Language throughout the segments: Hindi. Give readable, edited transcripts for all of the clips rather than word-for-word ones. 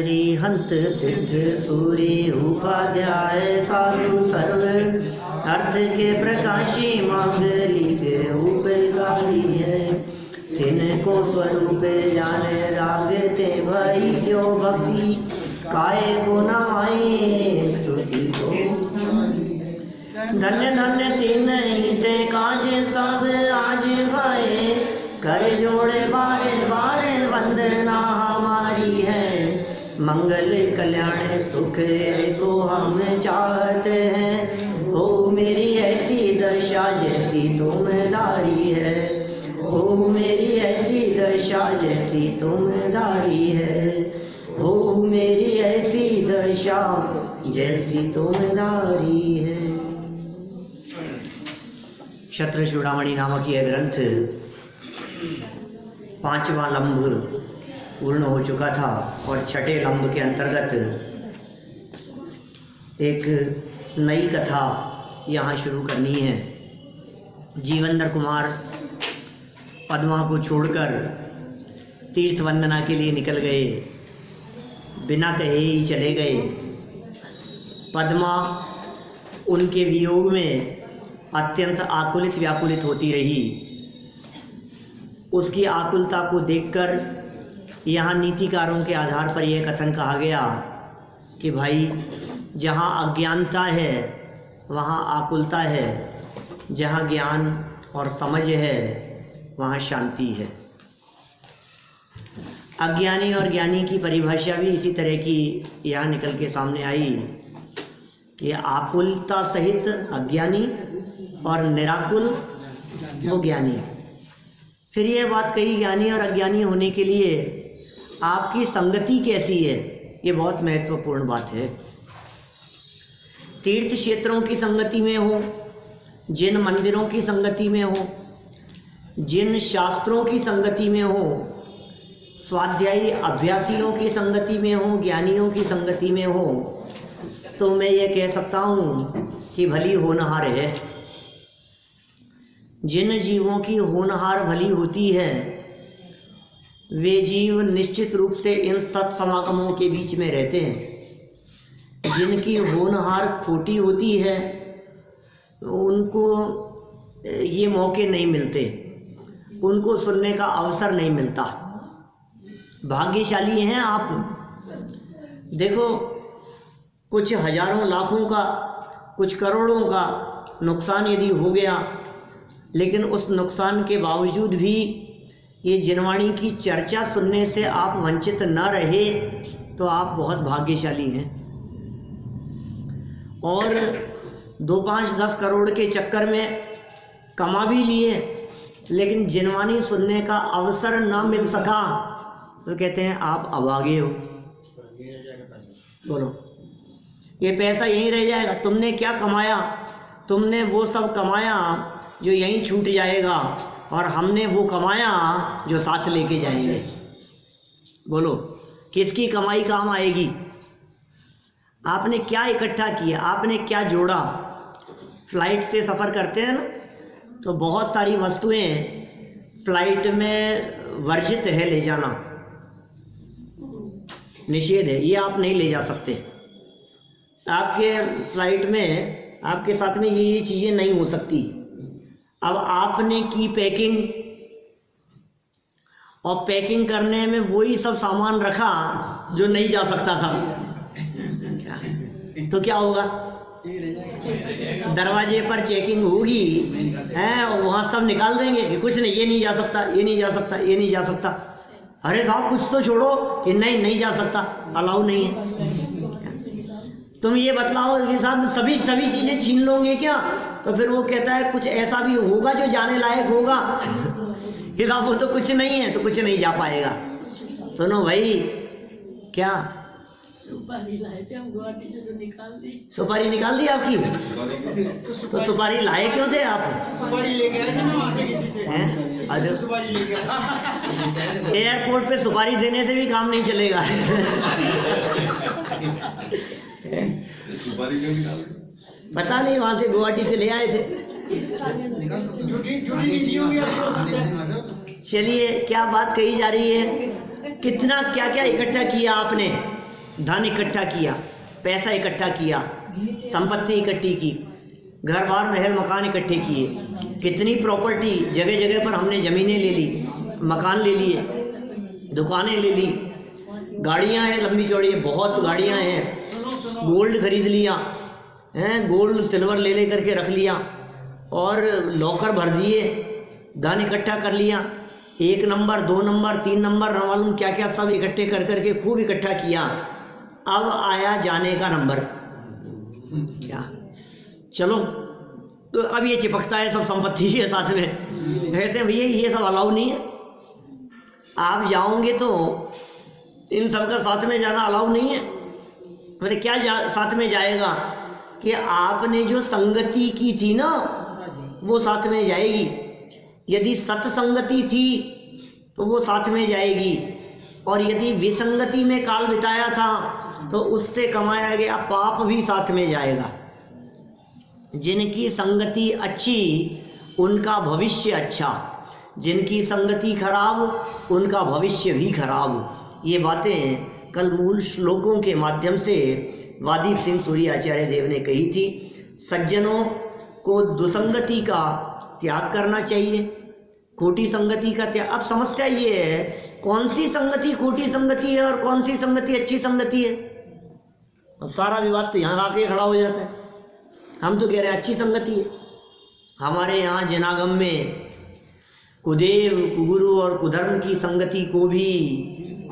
अरिहंत सिद्ध सूर्य उपाध्याय साधु सर्व अर्थ के प्रकाशी मांगलिक उपकारी है। तिनको स्वरूप जाने रागते भई जो भक्ति काय को नवाई स्तुति को। धन्य धन्य तीन ते काज सब आज भाए कर जोड़े बारे बारे वंदना हमारी है। मंगल कल्याण सुख ऐसो हम चाहते हैं। हो मेरी ऐसी दशा जैसी तुमदारी है। हो मेरी ऐसी दशा जैसी तुमदारी है। हो मेरी ऐसी दशा जैसी तुमदारी है। क्षत्र चूड़ामणि नामक यह ग्रंथ 5वां लंब पूर्ण हो चुका था और छठे लंब के अंतर्गत एक नई कथा यहाँ शुरू करनी है। जीवनधर कुमार पद्मा को छोड़कर तीर्थ वंदना के लिए निकल गए, बिना कहे ही चले गए। पद्मा उनके वियोग में अत्यंत आकुलित व्याकुलित होती रही। उसकी आकुलता को देखकर यहाँ नीतिकारों के आधार पर यह कथन कहा गया कि भाई जहाँ अज्ञानता है वहाँ आकुलता है, जहाँ ज्ञान और समझ है वहाँ शांति है। अज्ञानी और ज्ञानी की परिभाषा भी इसी तरह की यहाँ निकल के सामने आई कि आकुलता सहित अज्ञानी और निराकुल वो ज्ञानी। फिर ये बात कही ज्ञानी और अज्ञानी होने के लिए आपकी संगति कैसी है, ये बहुत महत्वपूर्ण बात है। तीर्थ क्षेत्रों की संगति में हो, जिन मंदिरों की संगति में हो, जिन शास्त्रों की संगति में हो, स्वाध्यायी अभ्यासियों की संगति में हो, ज्ञानियों की संगति में हो, तो मैं ये कह सकता हूँ कि भली होनहार है। जिन जीवों की होनहार भली होती है वे जीव निश्चित रूप से इन सत्समागमों के बीच में रहते हैं। जिनकी होनहार खोटी होती है उनको ये मौके नहीं मिलते, उनको सुनने का अवसर नहीं मिलता। भाग्यशाली हैं आप। देखो, कुछ हजारों लाखों का, कुछ करोड़ों का नुकसान यदि हो गया, लेकिन उस नुकसान के बावजूद भी ये जिनवाणी की चर्चा सुनने से आप वंचित न रहे तो आप बहुत भाग्यशाली हैं। और 2, 5, 10 करोड़ के चक्कर में कमा भी लिए, लेकिन जिनवाणी सुनने का अवसर ना मिल सका तो कहते हैं आप अभागे हो। बोलो, ये पैसा यहीं रह जाएगा। तुमने क्या कमाया? तुमने वो सब कमाया जो यहीं छूट जाएगा, और हमने वो कमाया जो साथ लेके जाएंगे। बोलो, किसकी कमाई काम आएगी? आपने क्या इकट्ठा किया? आपने क्या जोड़ा? फ्लाइट से सफ़र करते हैं ना, तो बहुत सारी वस्तुएं फ्लाइट में वर्जित है ले जाना, निषेध है, ये आप नहीं ले जा सकते। आपके फ्लाइट में आपके साथ में ये चीज़ें नहीं हो सकती। अब आपने की पैकिंग, और पैकिंग करने में वही सब सामान रखा जो नहीं जा सकता था, तो क्या होगा? दरवाजे पर चेकिंग होगी हैं, और वहाँ सब निकाल देंगे कि कुछ नहीं, ये नहीं जा सकता, ये नहीं जा सकता, ये नहीं जा सकता। अरे साहब कुछ तो छोड़ो कि नहीं जा सकता, अलाउ नहीं है। तुम ये बतलाओ कि साहब सभी चीज़ें छीन लोगे क्या? तो फिर वो कहता है कुछ ऐसा भी होगा जो जाने लायक होगा। कि साहब वो तो कुछ नहीं है, तो कुछ नहीं जा पाएगा। सुनो भाई, क्या सुपारी लाए थे हम गुवाहाटी से, तो निकाल दी। सुपारी निकाल दी आपकी? तो सुपारी लाए क्यों थे आप? सुपारी लेके आए थे ना वहाँ से किसी से। हैं? सुपारी लेके आए। एयरपोर्ट पे सुपारी देने से भी काम नहीं चलेगा। सुपारी क्यों निकाल? पता नहीं, वहाँ से गुवाहाटी से ले आए थे। चलिए, क्या बात कही जा रही है? कितना क्या क्या इकट्ठा किया आपने? धन इकट्ठा किया, पैसा इकट्ठा किया, संपत्ति इकट्ठी की, घर बार महल मकान इकट्ठे किए, कितनी प्रॉपर्टी, जगह जगह पर हमने ज़मीनें ले ली, मकान ले लिए, दुकानें ले ली, गाड़ियां हैं लंबी चौड़ी, बहुत गाड़ियां हैं, गोल्ड खरीद लिया हैं, गोल्ड सिल्वर ले करके रख लिया और लॉकर भर दिए, धन इकट्ठा कर लिया, 1 नंबर 2 नंबर 3 नंबर न मालूम क्या क्या सब इकट्ठे कर करके खूब इकट्ठा किया। अब आया जाने का नंबर, क्या चलो तो अब ये चिपकता है सब संपत्ति के साथ में, कहते हैं भैया ये सब अलाउ नहीं है, आप जाओगे तो इन सब का साथ में जाना अलाउ नहीं है। मेरे क्या साथ में जाएगा कि आपने जो संगति की थी ना वो साथ में जाएगी, यदि सत्संगति थी तो वो साथ में जाएगी, और यदि विसंगति में काल बिताया था तो उससे कमाया गया पाप भी साथ में जाएगा। जिनकी संगति अच्छी उनका भविष्य अच्छा, जिनकी संगति खराब उनका भविष्य भी खराब। ये बातें कल मूल श्लोकों के माध्यम से वादीप सिंह सूरी आचार्य देव ने कही थी। सज्जनों को दुसंगति का त्याग करना चाहिए, खोटी संगति का त्याग। अब समस्या ये है कौन सी संगति खोटी संगति है और कौन सी संगति अच्छी संगति है। अब सारा विवाद तो यहाँ आके खड़ा हो जाता है। हम तो कह रहे हैं अच्छी संगति है। हमारे यहाँ जनागम में कुदेव कुगुरु और कुधर्म की संगति को भी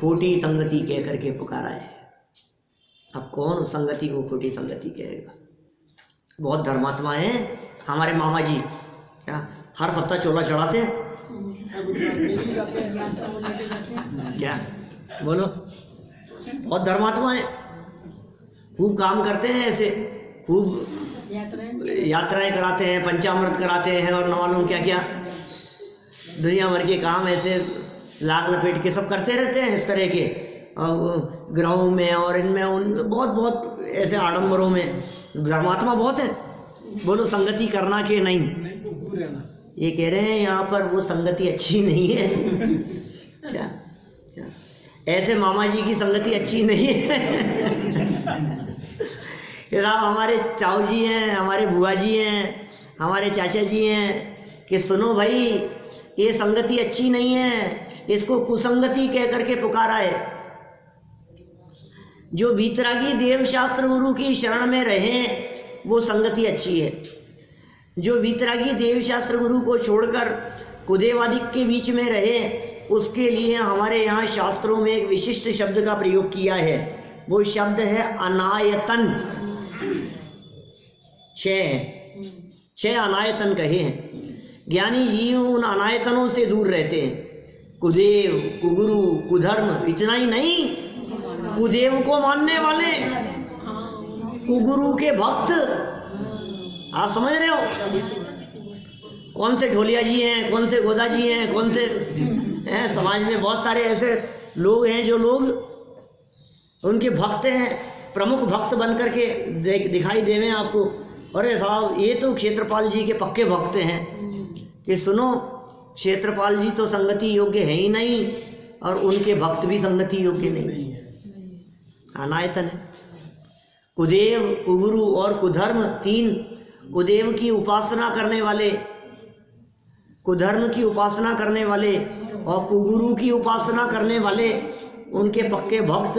खोटी संगति कह करके पुकारा है। अब कौन उस संगति को खोटी संगति कहेगा। बहुत धर्मात्मा है हमारे मामा जी, क्या हर सप्ताह चोला चढ़ाते हैं क्या, बोलो। बहुत धर्मात्मा है, खूब काम करते हैं, ऐसे खूब यात्राएं कराते हैं, पंचामृत कराते हैं और न मालूम क्या क्या दुनिया भर के काम ऐसे लाग लपेट के सब करते रहते हैं इस तरह के ग्रहों में और इनमें उन बहुत बहुत ऐसे आडंबरों में धर्मात्मा बहुत है। बोलो संगति करना कि नहीं, ये कह रहे हैं यहाँ पर वो संगति अच्छी नहीं है क्या, क्या? ऐसे मामा जी की संगति अच्छी नहीं है। साहब हमारे चाऊ जी हैं, हमारे बुआ जी हैं, हमारे चाचा जी हैं कि सुनो भाई ये संगति अच्छी नहीं है, इसको कुसंगति कह करके पुकारा है। जो वीतरागी देव शास्त्र गुरु की शरण में रहे वो संगति अच्छी है। जो वीतरागी देव शास्त्र गुरु को छोड़कर कुदेवादिक के बीच में रहे उसके लिए हमारे यहाँ शास्त्रों में एक विशिष्ट शब्द का प्रयोग किया है। वो शब्द है अनायतन। 6 अनायतन कहे हैं। ज्ञानी जीव उन अनायतनों से दूर रहते हैं। कुदेव कुगुरु कुधर्म, इतना ही नहीं, कुदेव को मानने वाले, कुगुरु के भक्त। आप समझ रहे हो कौन से ढोलिया जी हैं, कौन से गोदा जी हैं, कौन से हैं। समाज में बहुत सारे ऐसे लोग हैं जो लोग उनके भक्त हैं, प्रमुख भक्त बन करके दिखाई देवे आपको। अरे साहब ये तो क्षेत्रपाल जी के पक्के भक्त हैं कि सुनो क्षेत्रपाल जी तो संगति योग्य है ही नहीं और उनके भक्त भी संगति योग्य नहीं। अनायतन है। कुदेव कुगुरु और कुधर्म 3। कुदेव की उपासना करने वाले, कुधर्म की उपासना करने वाले और कुगुरु की उपासना करने वाले, उनके पक्के भक्त,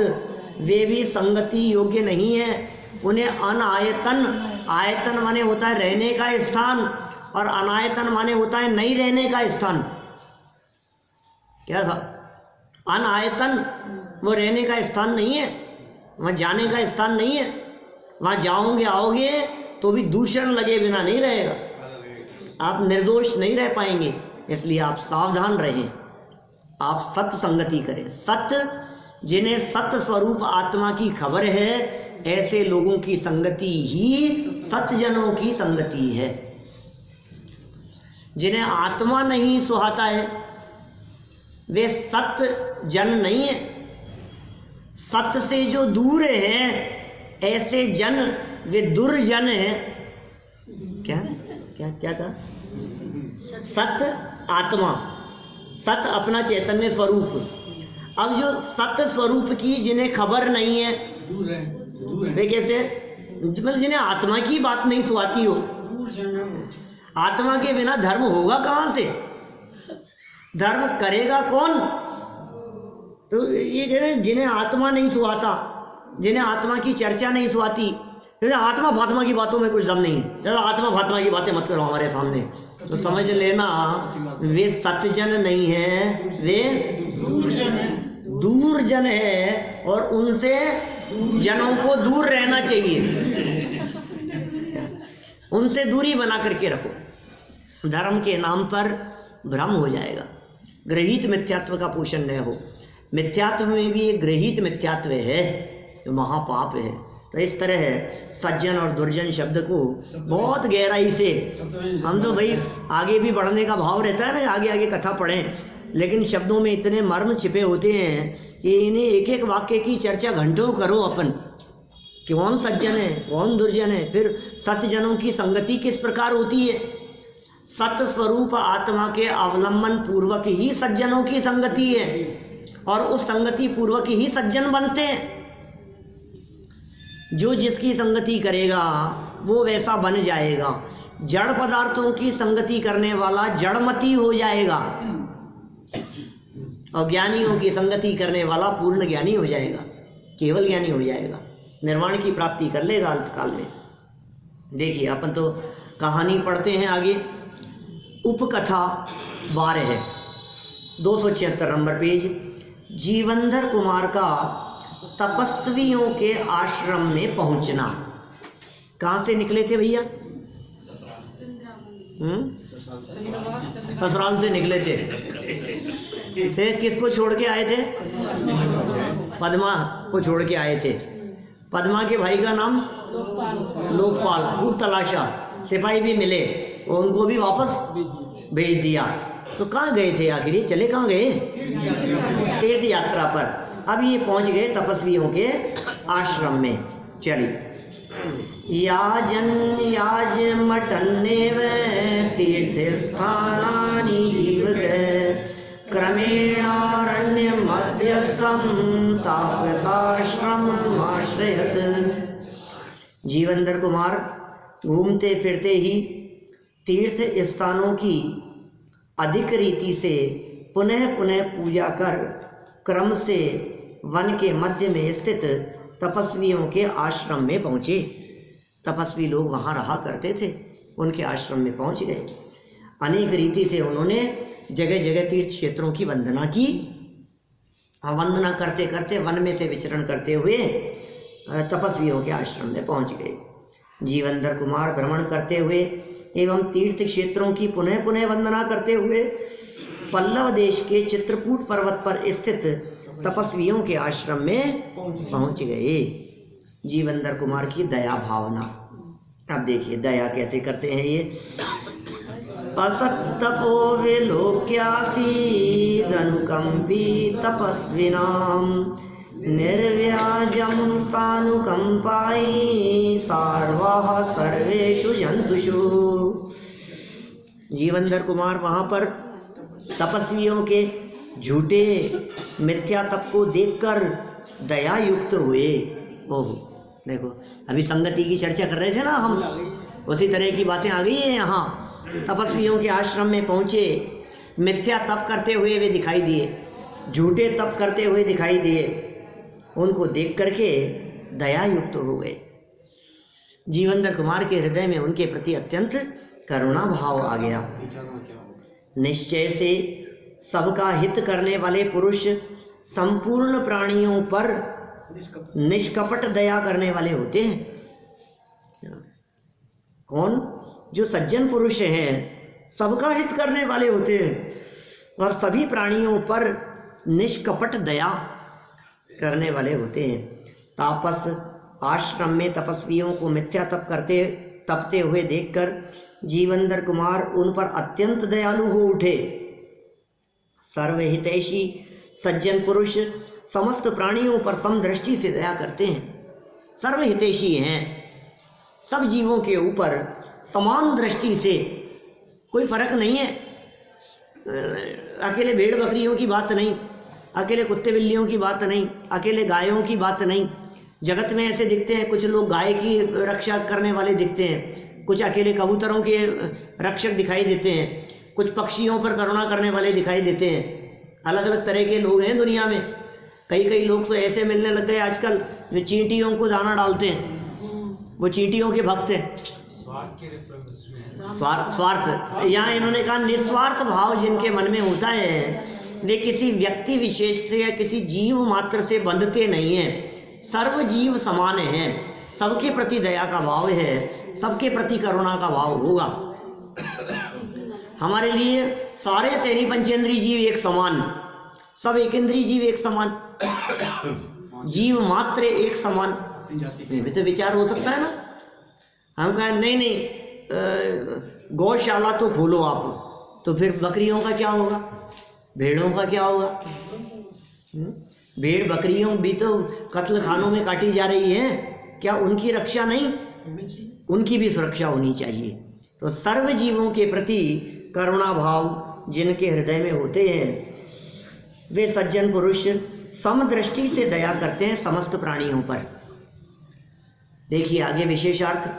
वे भी संगति योग्य नहीं है। उन्हें अनायतन, आयतन माने होता है रहने का स्थान और अनायतन माने होता है नहीं रहने का स्थान। क्या था? अनायतन वो रहने का स्थान नहीं है, वहाँ जाने का स्थान नहीं है। वहाँ जाओगे आओगे तो भी दूषण लगे बिना नहीं रहेगा, आप निर्दोष नहीं रह पाएंगे। इसलिए आप सावधान रहें, आप सत्य संगति करें। सत्य, जिन्हें सत्य स्वरूप आत्मा की खबर है, ऐसे लोगों की संगति ही सत्जनों की संगति है। जिन्हें आत्मा नहीं सुहाता है वे सत्य जन नहीं है। सत्य से जो दूर हैं ऐसे जन वे दुर्जन हैं। क्या क्या क्या कहा? सत्य आत्मा, सत्य अपना चैतन्य स्वरूप। अब जो सत्य स्वरूप की जिन्हें खबर नहीं है वे कैसे? मतलब जिन्हें आत्मा की बात नहीं सुहाती हो, आत्मा के बिना धर्म होगा कहाँ से? धर्म करेगा कौन? तो ये कह रहे हैं जिन्हें आत्मा नहीं सुहाता, जिन्हें आत्मा की चर्चा नहीं सुहाती, आत्मा फात्मा की बातों में कुछ दम नहीं है। चलो आत्मा फात्मा की बातें मत करो हमारे सामने, तो समझ लेना वे सत्यजन नहीं है, वे दूर जन है, और उनसे जनों को दूर रहना चाहिए, उनसे दूरी बना करके रखो। धर्म के नाम पर भ्रम हो जाएगा, गृहीत मिथ्यात्व का पोषण न हो। मिथ्यात्व में भी एक गृहीत मिथ्यात्व है जो महापाप है। तो इस तरह सज्जन और दुर्जन शब्द को बहुत गहराई से, हम तो भाई आगे भी बढ़ने का भाव रहता है ना, आगे आगे कथा पढ़ें, लेकिन शब्दों में इतने मर्म छिपे होते हैं कि इन्हें एक एक वाक्य की चर्चा घंटों करो अपन, कौन सज्जन है कौन दुर्जन है, फिर सत्यजनों की संगति किस प्रकार होती है। सत्य स्वरूप आत्मा के अवलंबन पूर्वक ही सज्जनों की संगति है, और उस संगति पूर्वक ही सज्जन बनते हैं। जो जिसकी संगति करेगा वो वैसा बन जाएगा। जड़ पदार्थों की संगति करने वाला जड़मती हो जाएगा, और ज्ञानियों की संगति करने वाला पूर्ण ज्ञानी हो जाएगा, केवल ज्ञानी हो जाएगा, निर्वाण की प्राप्ति कर लेगा अल्पकाल में। देखिए अपन तो कहानी पढ़ते हैं आगे। उपकथा 12 है, 276 नंबर पेज। जीवंधर कुमार का तपस्वियों के आश्रम में पहुंचना। कहाँ से निकले थे भैया? ससुराल से निकले थे। किसको छोड़ के आए थे? पद्मा को छोड़ के आए थे। पद्मा के भाई का नाम लोकपाल। खूब तलाशा, सिपाही भी मिले, उनको भी वापस भेज दिया। तो कहाँ गए थे आखिर? चले कहाँ गए? तीर्थ यात्रा पर। अब ये पहुंच गए तपस्वियों के आश्रम में। चलिए। याजन याज मटन्ने व तीर्थ स्थानानि जीवते क्रमेणारण्य मध्यस्थम तापसाश्रम आश्रयत। जीवंधर कुमार घूमते फिरते ही तीर्थ स्थानों की अधिक रीति से पुनः पुनः पूजा कर क्रम से वन के मध्य में स्थित तपस्वियों के आश्रम में पहुँचे। तपस्वी लोग वहाँ रहा करते थे, उनके आश्रम में पहुँच गए। अनेक रीति से उन्होंने जगह जगह तीर्थ क्षेत्रों की वंदना की। वंदना करते करते वन में से विचरण करते हुए तपस्वियों के आश्रम में पहुँच गए। जीवंधर कुमार भ्रमण करते हुए एवं तीर्थ क्षेत्रों की पुनः पुनः वंदना करते हुए पल्लव देश के चित्रकूट पर्वत पर स्थित तपस्वियों के आश्रम में पहुंच गए। जीवंधर कुमार की दया भावना। अब देखिए दया कैसे करते हैं ये। असक्तपो विलोक्यासी अनुकंपी तपस्विनाम निर्व्याजम सानुकंपाई सार्वाः सर्वेषु जंतुषु। जीवंधर कुमार वहां पर तपस्वियों के झूठे मिथ्या तप को देखकर दया युक्त हुए। ओह देखो, अभी संगति की चर्चा कर रहे थे ना हम, उसी तरह की बातें आ गई हैं यहाँ। तपस्वियों के आश्रम में पहुँचे, मिथ्या तप करते हुए वे दिखाई दिए, झूठे तप करते हुए दिखाई दिए। उनको देख करके दया युक्त हो गए। जीवंधर कुमार के हृदय में उनके प्रति अत्यंत करुणा भाव आ गया। निश्चय से सबका हित करने वाले पुरुष संपूर्ण प्राणियों पर निष्कपट दया करने वाले होते हैं। कौन? जो सज्जन पुरुष हैं, सबका हित करने वाले होते हैं और सभी प्राणियों पर निष्कपट दया करने वाले होते हैं। तापस आश्रम में तपस्वियों को मिथ्या तपते हुए देखकर जीवंधर कुमार उन पर अत्यंत दयालु हो उठे। सर्वहितैषी सज्जन पुरुष समस्त प्राणियों पर समदृष्टि से दया करते हैं। सर्वहितैषी हैं, सब जीवों के ऊपर समान दृष्टि से, कोई फर्क नहीं है। अकेले भेड़ बकरियों की बात नहीं, अकेले कुत्ते बिल्लियों की बात नहीं, अकेले गायों की बात नहीं, जगत में ऐसे दिखते हैं, कुछ लोग गाय की रक्षा करने वाले दिखते हैं, कुछ अकेले कबूतरों के रक्षक दिखाई देते हैं, कुछ पक्षियों पर करुणा करने वाले दिखाई देते हैं। अलग अलग तरह के लोग हैं दुनिया में। कई लोग तो ऐसे मिलने लग गए आजकल जो चींटियों को दाना डालते हैं, वो चींटियों के भक्त हैं। स्वार्थ, यहाँ इन्होंने कहा निस्वार्थ भाव जिनके मन में होता है वे किसी व्यक्ति विशेष से या किसी जीव मात्र से बंधते नहीं हैं। सर्व जीव समान हैं, सबके प्रति दया का भाव है, सबके प्रति करुणा का भाव होगा। हमारे लिए सारे शहरी पंचेंद्रीय जीव एक समान, सब एक इंद्रिय जीव एक समान, जीव मात्र एक समान, ये भी तो विचार हो सकता है ना। हम कहें नहीं गौशाला तो खोलो आप, तो फिर बकरियों का क्या होगा, भेड़ों का क्या होगा? भेड़ बकरियों भी तो कत्ल खानों में काटी जा रही है, क्या उनकी रक्षा नहीं? उनकी भी सुरक्षा होनी चाहिए। तो सर्व जीवों के प्रति करुणा भाव जिनके हृदय में होते हैं वे सज्जन पुरुष समदृष्टि से दया करते हैं समस्त प्राणियों पर। देखिए आगे विशेषार्थ,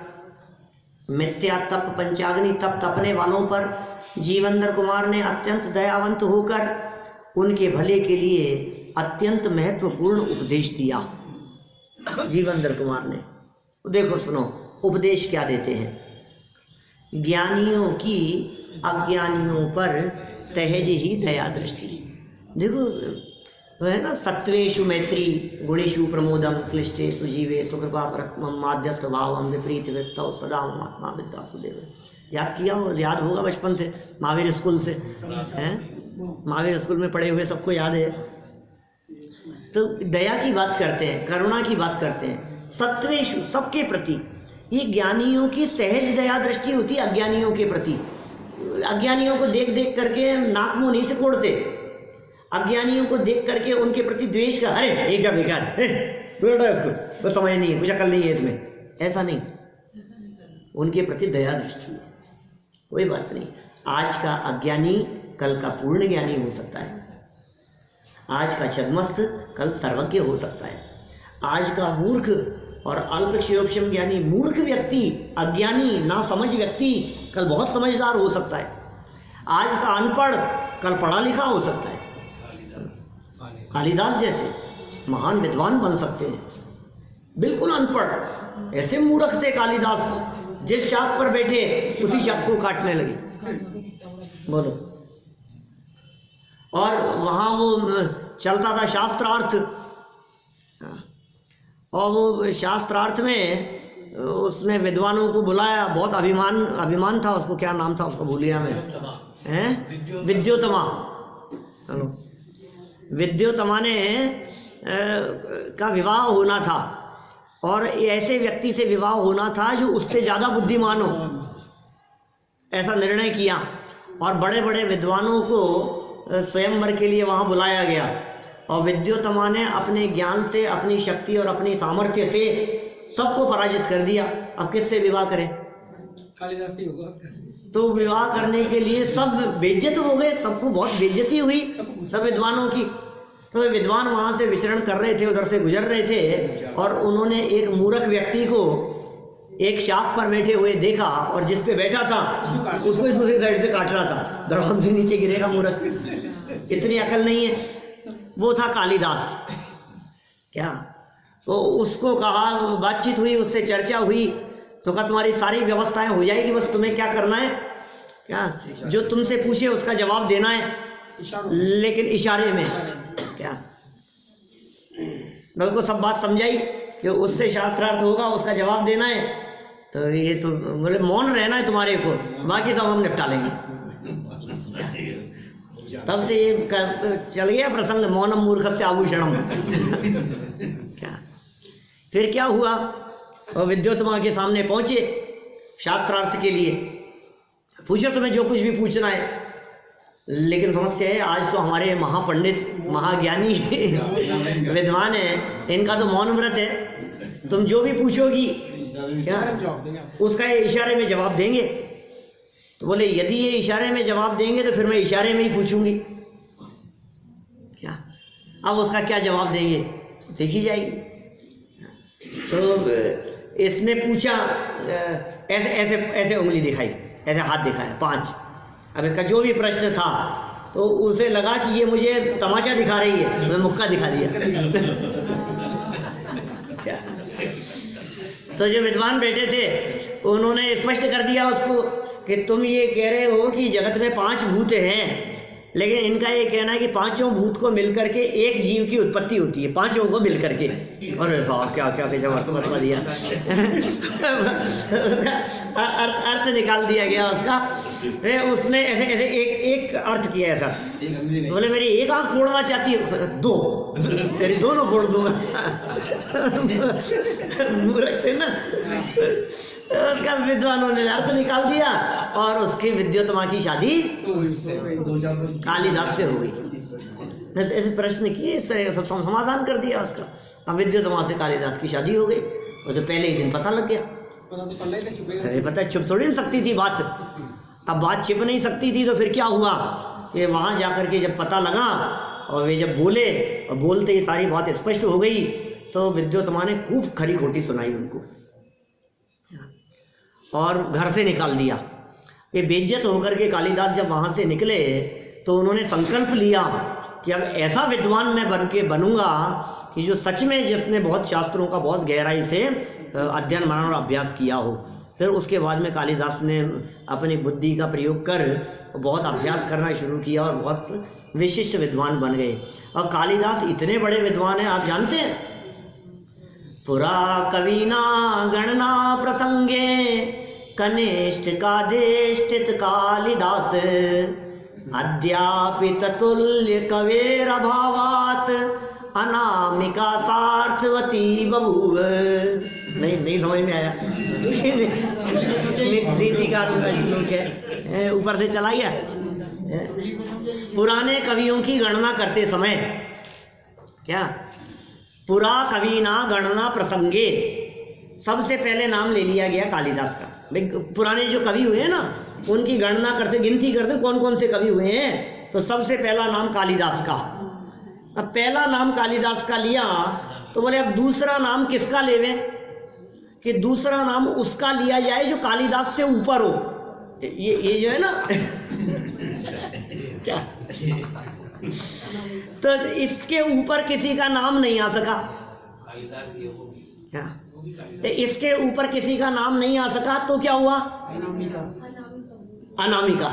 मिथ्या तप पंचाग्नि तप तपने वालों पर जीवेंद्र कुमार ने अत्यंत दयावंत होकर उनके भले के लिए अत्यंत महत्वपूर्ण उपदेश दिया। जीवेंद्र कुमार ने, देखो सुनो उपदेश क्या देते हैं। ज्ञानियों की अज्ञानियों पर सहज ही दया दृष्टि। देखो तो है ना, सत्वेषु मैत्री गुणेषु प्रमोदम क्लिष्टेषु जीवेषु कृपा प्रथमम माध्यस्थ भावम विपरीत वृत्तौ सदा महात्मा विद्या सुदेव। याद किया हो, याद होगा बचपन से, महावीर स्कूल से हैं, महावीर स्कूल में पढ़े हुए सबको याद है। तो दया की बात करते हैं, करुणा की बात करते हैं, सत्वेषु सबके प्रति। ये ज्ञानियों की सहज दया दृष्टि होती है अज्ञानियों के प्रति। अज्ञानियों को देख देख करके नाक मुंह नहीं सिकोड़ते, अज्ञानियों को देख करके उनके प्रति द्वेष का, अरे ये क्या बेकार है, उसको तो समझ नहीं है, कुछ अकल नहीं है इसमें, ऐसा नहीं। उनके प्रति दया दृष्टि, कोई बात नहीं। आज का अज्ञानी कल का पूर्ण ज्ञानी हो सकता है, आज का छद्मस्त कल सर्वज्ञ हो सकता है, आज का मूर्ख और अल्पक्षयोक्षम ज्ञानी मूर्ख व्यक्ति, अज्ञानी ना समझ व्यक्ति कल बहुत समझदार हो सकता है, आज का अनपढ़ कल पढ़ा लिखा हो सकता है। कालिदास जैसे महान विद्वान बन सकते हैं, बिल्कुल अनपढ़, ऐसे मूर्ख थे कालिदास, जिस शाख पर बैठे उसी शाख को काटने लगे। बोलो, और वहां वो चलता था शास्त्रार्थ, और वो शास्त्रार्थ में उसने विद्वानों को बुलाया, बहुत अभिमान था उसको, क्या नाम था उसको भूल गया मैं, हैं विद्योतमा। चलो, विद्योतमा ने का विवाह होना था, और ऐसे व्यक्ति से विवाह होना था जो उससे ज़्यादा बुद्धिमान हो, ऐसा निर्णय किया। और बड़े बड़े विद्वानों को स्वयंवर के लिए वहाँ बुलाया गया, और विद्योतमा ने अपने ज्ञान से, अपनी शक्ति और अपनी सामर्थ्य से सबको पराजित कर दिया। अब किससे विवाह करें? कालिदास ही होगा। तो विवाह करने के लिए सब बेइज्जत हो गए, सबको बहुत बेइज्जती हुई सब विद्वानों की। तो विद्वान वहां से विचरण कर रहे थे, उधर से गुजर रहे थे, और उन्होंने एक मूर्ख व्यक्ति को एक शाख पर बैठे हुए देखा, और जिस पे बैठा था उसको दूसरी साइड से काट रहा था, धड़ाम से नीचे गिरेगा मूर्ख, इतनी अकल नहीं है। वो था कालिदास। क्या तो उसको कहा, बातचीत हुई, उससे चर्चा हुई, तो कहा तुम्हारी सारी व्यवस्थाएं हो जाएगी, बस तुम्हें क्या करना है, क्या जो तुमसे पूछे उसका जवाब देना है, लेकिन इशारे में। क्या दल को सब बात समझाई कि उससे शास्त्रार्थ होगा, उसका जवाब देना है, तो ये तो बोले मौन रहना है तुम्हारे को, बाकी सब हम निपटा लेंगे। तब से ये चल गया प्रसंग, मौनम मूर्खस्य आभूषणम। क्या फिर क्या हुआ, और विद्योतमा के सामने पहुंचे शास्त्रार्थ के लिए, पूछो तुम्हें जो कुछ भी पूछना है, लेकिन समस्या है आज तो हमारे महापंडित महाज्ञानी विद्वान हैं, इनका तो मौन व्रत है, तुम जो भी पूछोगी क्या उसका ये इशारे में जवाब देंगे। तो बोले यदि ये इशारे में जवाब देंगे तो फिर मैं इशारे में ही पूछूंगी। क्या अब उसका क्या जवाब देंगे तो देखी जाएगी। तो इसने पूछा, ऐसे ऐसे ऐसे उंगली दिखाई, ऐसे हाथ दिखाया 5। अब इसका जो भी प्रश्न था तो उसे लगा कि ये मुझे तमाचा दिखा रही है, मैं मुक्का दिखा दिया। तो जो विद्वान बैठे थे उन्होंने स्पष्ट कर दिया उसको कि तुम ये कह रहे हो कि जगत में 5 भूत हैं, लेकिन इनका ये कहना है कि 5 भूत को मिलकर के एक जीव की उत्पत्ति होती है, 5 को मिलकर के। अरे साहब क्या क्या जवाब बता दिया। अर्थ निकाल दिया गया उसका। उसने ऐसे ऐसे एक अर्थ किया ऐसा, बोले मेरी एक आंख फोड़ना चाहती है, 2 तेरी दोनों फोड़ दूंगा। मूर्ख थे ना। उसका विद्वानों ने अर्थ निकाल दिया और उसकी विद्योत्तमा की शादी कालिदास से हो गई। ऐसे प्रश्न किए, सब समाधान कर दिया उसका। अब विद्योत्तमा से कालिदास की शादी हो गई। वो तो पहले ही दिन पता लग गया। अरे पता छुप थोड़ी नहीं सकती थी बात। अब बात छिप नहीं सकती थी तो फिर क्या हुआ कि वहां जाकर के जब पता लगा और वे जब बोले और बोलते ही सारी बात स्पष्ट हो गई, तो विद्योत्तमा ने खूब खरी खोटी सुनाई उनको और घर से निकाल दिया। ये बेइज्जत होकर के कालिदास जब वहाँ से निकले तो उन्होंने संकल्प लिया कि अब ऐसा विद्वान मैं बन के बनूंगा कि जो सच में जिसने बहुत शास्त्रों का बहुत गहराई से अध्ययन मनन और अभ्यास किया हो। फिर उसके बाद में कालिदास ने अपनी बुद्धि का प्रयोग कर बहुत अभ्यास करना शुरू किया और बहुत विशिष्ट विद्वान बन गए। और कालिदास इतने बड़े विद्वान हैं, आप जानते हैं, पुरा कविना गणना प्रसंगे कनिष्ठकादेष्टित कालिदास अद्यापि ततुल्य कवेरभावात् अनामिका सार्थवती बभूव। नहीं समझ में आया। नीतिकार का श्लोक है, ऊपर से चला गया। पुराने कवियों की गणना करते समय क्या, पुरा कविना गणना प्रसंगे, सबसे पहले नाम ले लिया गया कालिदास का। पुराने जो कवि हुए हैं ना, उनकी गणना करते, गिनती करते कौन कौन से कवि हुए हैं, तो सबसे पहला नाम कालिदास का। अब पहला नाम कालिदास का लिया तो बोले अब दूसरा नाम किसका लेवे, कि दूसरा नाम उसका लिया जाए जो कालिदास से ऊपर हो। ये जो है ना क्या, तो इसके ऊपर किसी का नाम नहीं आ सका क्या, इसके ऊपर किसी का नाम नहीं आ सका तो क्या हुआ, अनामिका।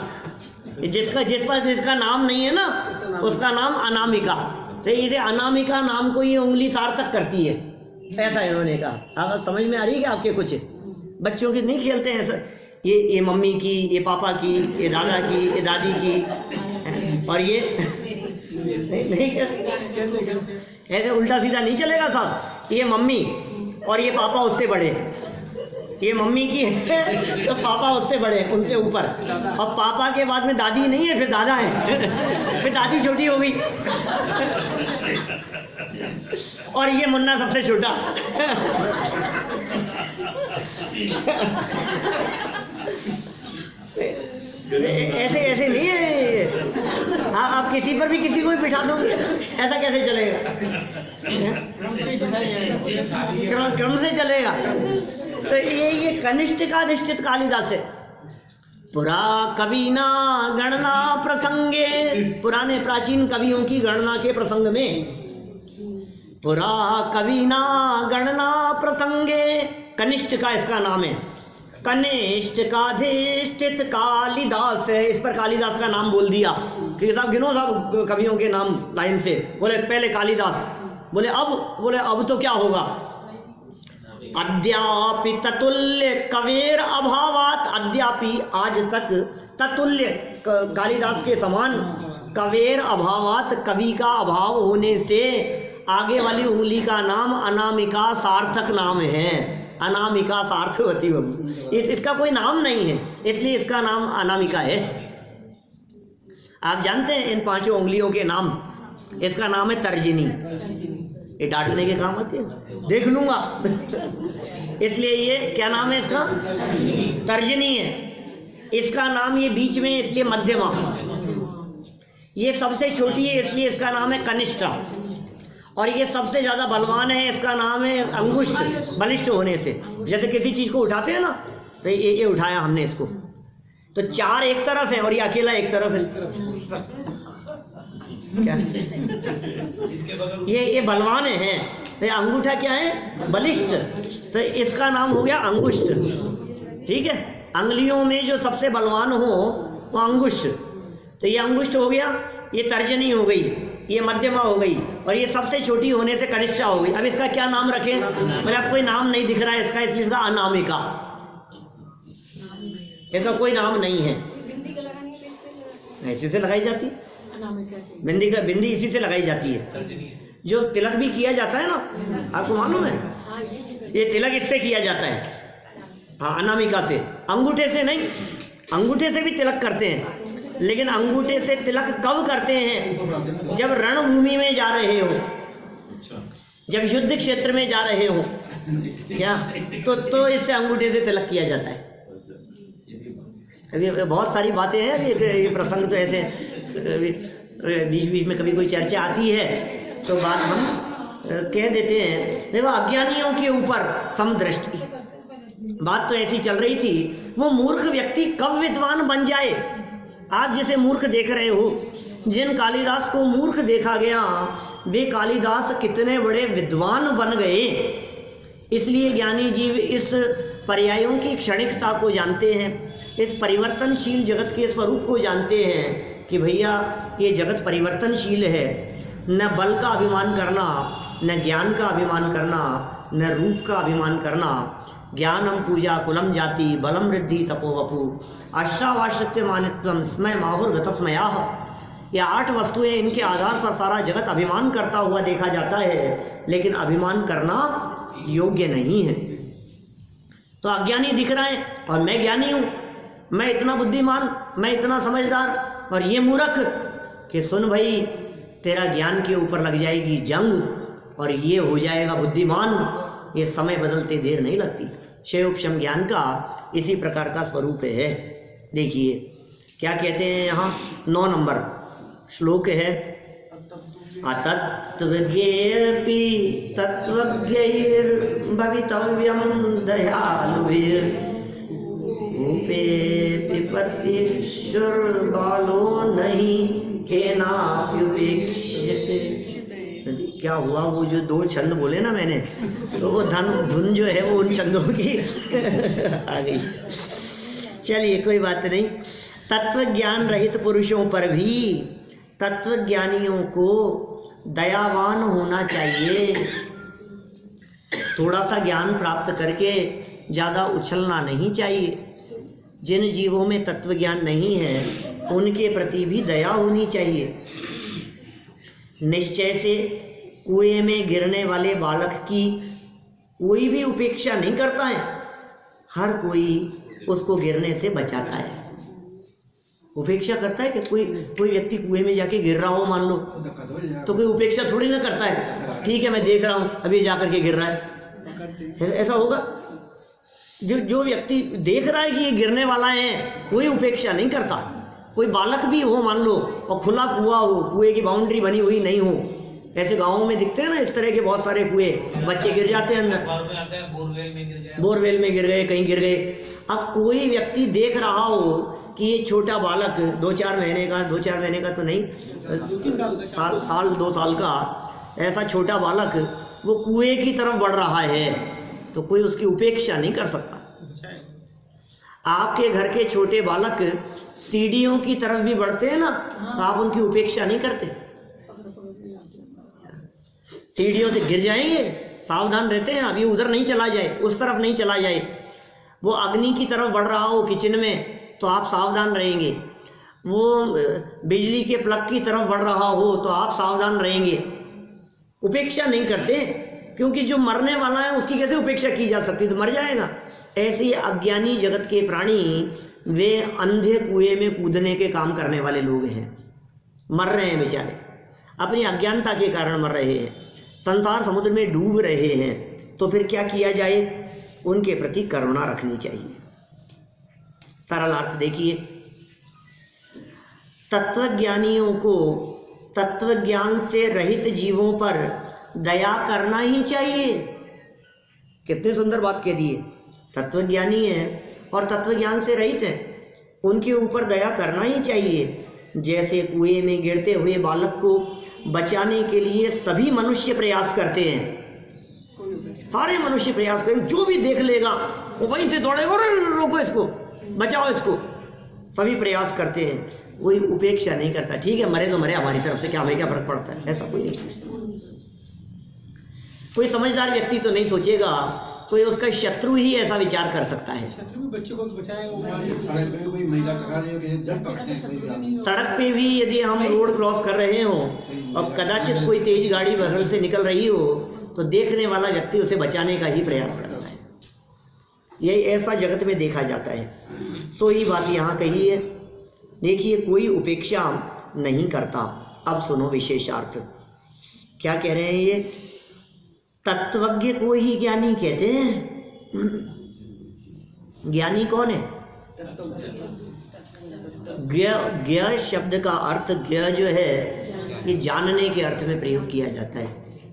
जिसका नाम नहीं है ना उसका नाम अनामिका। तो इसे अनामिका नाम को ये उंगली सार्थक करती है, ऐसा इन्होंने कहा। आप समझ में आ रही है क्या आपके? कुछ बच्चों की नहीं खेलते हैं ऐसा, ये मम्मी की, ये पापा की, ये दादा की, ये दादी की, और ये नहीं ऐसे उल्टा सीधा नहीं चलेगा साहब। ये मम्मी और ये पापा उससे बड़े, ये मम्मी की है तो पापा उससे बड़े, उनसे ऊपर, और पापा के बाद में दादी नहीं है, फिर दादा है, फिर दादी छोटी हो गई, और ये मुन्ना सबसे छोटा। ऐसे ऐसे नहीं है। आप किसी पर भी किसी को भी बिठा दोगे, ऐसा कैसे चलेगा? क्रम से चलेगा। तो ये कनिष्ठ का अधिष्ठित कालिदास है। पुरा कविना गणना प्रसंगे, पुराने प्राचीन कवियों की गणना के प्रसंग में, पुरा कविना गणना प्रसंगे, कनिष्ठ का इसका नाम है, कनिष्ठ काधिष्ठित कालिदास है। इस पर कालिदास का नाम बोल दिया कि साहब गिनो साहब कवियों के नाम लाइन से। बोले पहले कालिदास, बोले अब तो क्या होगा, अद्यापि ततुल्य कवेर अभावात, अद्यापि आज तक, ततुल्य कालिदास के समान, कवेर अभावात कवि का अभाव होने से आगे वाली उंगली का नाम अनामिका सार्थक नाम है, अनामिका सार्थवती बहू। इसका कोई नाम नहीं है, इसलिए इसका नाम अनामिका है। आप जानते हैं इन 5 उंगलियों के नाम, इसका नाम है तर्जनी। ये डांटने के काम आती है, देख लूंगा, इसलिए ये क्या नाम है इसका, तर्जनी है। इसका नाम ये बीच में इसलिए मध्यमा, ये सबसे छोटी है इसलिए इसका नाम है कनिष्ठा, और ये सबसे ज्यादा बलवान है, इसका नाम है अंगुष्ठ, बलिष्ठ होने से। जैसे किसी चीज को उठाते हैं ना, तो ये उठाया हमने इसको, तो चार एक तरफ है और ये अकेला एक तरफ है। क्या ये बलवान है, तो अंगूठा क्या है, बलिष्ठ, तो इसका नाम हो गया अंगुष्ठ। ठीक है, अंगुलियों में जो सबसे बलवान हो वो अंगुष्ठ, तो ये अंगुष्ठ हो गया, ये तर्जनी हो गई, ये मध्यमा हो गई, और ये सबसे छोटी होने से कनिष्ठा हो गई। अब इसका क्या नाम रखें, मतलब कोई नाम नहीं दिख रहा है इसका, इसलिए इसका अनामिका, इसका कोई नाम नहीं है। ऐसे से लगाई जाती है बिंदी इसी से लगाई जाती है। जो तिलक भी किया जाता है ना, आपको मालूम है, ये तिलक इससे किया जाता है, हाँ, अनामिका से, अंगूठे से नहीं। अंगूठे से भी तिलक करते हैं, लेकिन अंगूठे से तिलक कब करते हैं, जब रणभूमि में जा रहे हो, जब युद्ध क्षेत्र में जा रहे हो, क्या तो इससे अंगूठे से तिलक किया जाता है। अभी बहुत सारी बातें हैं, ये प्रसंग तो ऐसे बीच बीच में कभी कोई चर्चा आती है तो बात हम कह देते हैं। देखो, अज्ञानियों के ऊपर समदृष्टि, बात तो ऐसी चल रही थी, वो मूर्ख व्यक्ति कब विद्वान बन जाए। आप जिसे मूर्ख देख रहे हो, जिन कालिदास को मूर्ख देखा गया, वे कालिदास कितने बड़े विद्वान बन गए। इसलिए ज्ञानी जीव इस पर्यायों की क्षणिकता को जानते हैं, इस परिवर्तनशील जगत के स्वरूप को जानते हैं कि भैया ये जगत परिवर्तनशील है। न बल का अभिमान करना, न ज्ञान का अभिमान करना, न रूप का अभिमान करना। ज्ञानम पूजा कुलम जाति बलम वृद्धि तपो वपु अष्टावाश्यत्य मानित्वम स्मय माहुर गतस्मयाः। ये 8 वस्तुएं, इनके आधार पर सारा जगत अभिमान करता हुआ देखा जाता है, लेकिन अभिमान करना योग्य नहीं है। तो अज्ञानी दिख रहा है और मैं ज्ञानी हूं, मैं इतना बुद्धिमान, मैं इतना समझदार, और ये मूर्ख कि सुन भाई, तेरा ज्ञान के ऊपर लग जाएगी जंग और ये हो जाएगा बुद्धिमान। ये समय बदलते देर नहीं लगती। क्षयोपशम ज्ञान का इसी प्रकार का स्वरूप है। देखिए क्या कहते हैं यहाँ, 9 नंबर श्लोक है, अतत्त्वज्ञेऽपि तत्त्वज्ञैर्भवितव्यं दयालुभिर् रूपे पिपतिश्चुर्बालो नहीं केनाप्युपेक्ष्यते। क्या हुआ, वो जो 2 छंद बोले ना मैंने, तो वो धुन जो है वो उन छंदों की आ गई। चलिए कोई बात नहीं। तत्व ज्ञान रहित पुरुषों पर भी तत्वज्ञानियों को दयावान होना चाहिए। थोड़ा सा ज्ञान प्राप्त करके ज़्यादा उछलना नहीं चाहिए। जिन जीवों में तत्व ज्ञान नहीं है उनके प्रति भी दया होनी चाहिए। निश्चय से कुएं में गिरने वाले बालक की कोई भी उपेक्षा नहीं करता है, हर कोई उसको गिरने से बचाता है। उपेक्षा करता है कि कोई व्यक्ति कुएं में जाके गिर रहा हो मान लो, तो कोई उपेक्षा थोड़ी ना करता है, ठीक है मैं देख रहा हूं अभी जाकर के गिर रहा है, ऐसा होगा? जो व्यक्ति देख रहा है कि ये गिरने वाला है, कोई उपेक्षा नहीं करता। कोई बालक भी हो मान लो और खुला कुआं हो, कुएं की बाउंड्री बनी हुई नहीं हो, ऐसे गाँवों में दिखते हैं ना इस तरह के बहुत सारे कुएं, बच्चे गिर जाते हैं अंदर, बोरवेल में गिर गए, कहीं गिर गए। अब कोई व्यक्ति देख रहा हो कि ये छोटा बालक 2-4 महीने का, 2-4 महीने का तो नहीं, साल 2 साल का ऐसा छोटा बालक वो कुएं की तरफ बढ़ रहा है, तो कोई उसकी उपेक्षा नहीं कर सकता। आपके घर के छोटे बालक सीढ़ियों की तरफ भी बढ़ते हैं ना, तो आप उनकी उपेक्षा नहीं करते। सीढ़ियों से गिर जाएंगे, सावधान रहते हैं, अभी उधर नहीं चला जाए, उस तरफ नहीं चला जाए। वो अग्नि की तरफ बढ़ रहा हो किचन में, तो आप सावधान रहेंगे। वो बिजली के प्लग की तरफ बढ़ रहा हो तो आप सावधान रहेंगे। उपेक्षा नहीं करते, क्योंकि जो मरने वाला है उसकी कैसे उपेक्षा की जा सकती, तो मर जाएगा। ऐसे ही अज्ञानी जगत के प्राणी वे अंधे कुएं में कूदने के काम करने वाले लोग हैं, मर रहे हैं बेचारे, अपनी अज्ञानता के कारण मर रहे हैं, संसार समुद्र में डूब रहे हैं। तो फिर क्या किया जाए, उनके प्रति करुणा रखनी चाहिए। सरल अर्थ देखिए, तत्वज्ञानियों को तत्वज्ञान से रहित जीवों पर दया करना ही चाहिए। कितनी सुंदर बात कह दी है। तत्वज्ञानी है और तत्वज्ञान से रहित है, उनके ऊपर दया करना ही चाहिए। जैसे कुएं में गिरते हुए बालक को बचाने के लिए सभी मनुष्य प्रयास करते हैं, सारे मनुष्य प्रयास करें, जो भी देख लेगा वो वहीं से दौड़ेगा, रोको इसको, बचाओ इसको, सभी प्रयास करते हैं। कोई उपेक्षा नहीं करता, ठीक है मरे तो मरे, हमारी तरफ से क्या हमें क्या फर्क पड़ता है, ऐसा कोई नहीं सोचता। कोई समझदार व्यक्ति तो नहीं सोचेगा, कोई उसका शत्रु ही ऐसा विचार कर सकता है। बच्चों को बचाएगा। सड़क पे भी यदि हम रोड क्रॉस कर रहे हो और कदाचित कोई तेज गाड़ी बगल से निकल रही हो तो देखने वाला व्यक्ति उसे बचाने का ही प्रयास करता है। यही ऐसा जगत में देखा जाता है। सो ही बात यहाँ कही है। देखिए कोई उपेक्षा नहीं करता। अब सुनो विशेषार्थ क्या कह रहे हैं ये। तत्वज्ञ को ही ज्ञानी कहते हैं। ज्ञानी कौन है? ज्ञ शब्द का अर्थ ज्ञ जो है ये जानने के अर्थ में प्रयोग किया जाता है।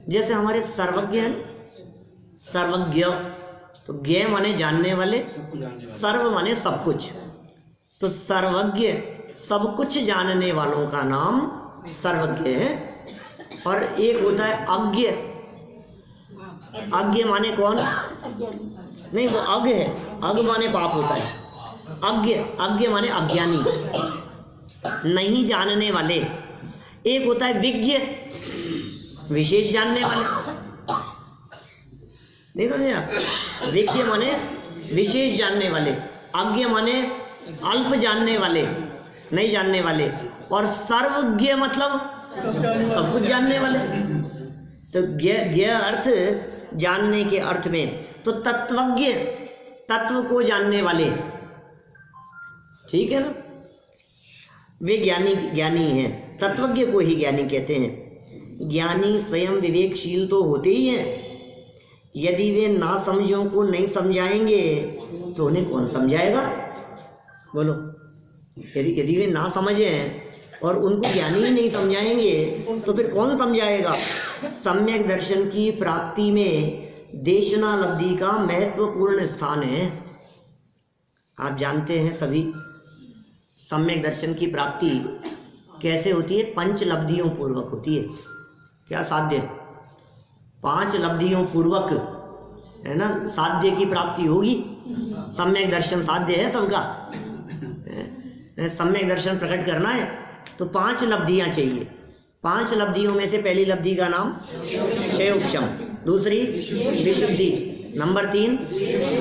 जैसे हमारे सर्वज्ञ है, सर्वज्ञ तो ज्ञ माने जानने वाले, सर्व माने सब कुछ। तो सर्वज्ञ सब कुछ जानने वालों का नाम सर्वज्ञ है। और एक होता है अज्ञ। अज्ञ माने कौन? नहीं वो अज्ञ है, अज्ञ माने पाप होता है। अज्ञ, अज्ञ माने अज्ञानी, नहीं जानने वाले। एक होता है विज्ञ, विशेष जानने वाले। नहीं समझे आप? विज्ञ माने विशेष जानने वाले, अज्ञ माने अल्प जानने वाले, नहीं जानने वाले। और सर्वज्ञ मतलब सब कुछ जानने वाले। तो ज्ञ अर्थ जानने के अर्थ में। तो तत्वज्ञ तत्व को जानने वाले, ठीक है ना, वे ज्ञानी हैं। तत्वज्ञ को ही ज्ञानी कहते हैं। ज्ञानी स्वयं विवेकशील तो होते ही हैं। यदि वे ना समझों को नहीं समझाएंगे तो उन्हें कौन समझाएगा? बोलो। यदि वे ना समझें और उनको ज्ञानी ही नहीं समझाएंगे तो फिर कौन समझाएगा? सम्यक दर्शन की प्राप्ति में देशनालब्धि का महत्वपूर्ण स्थान है। आप जानते हैं सभी, सम्यक दर्शन की प्राप्ति कैसे होती है? पंच लब्धियों पूर्वक होती है। क्या साध्य? 5 लब्धियों पूर्वक, है ना, साध्य की प्राप्ति होगी। सम्यक दर्शन साध्य है सबका। सम्यक दर्शन प्रकट करना है तो 5 लब्धियां चाहिए। 5 लब्धियों में से पहली लब्धि का नाम क्षयोपशम, दूसरी विशुद्धि, नंबर 3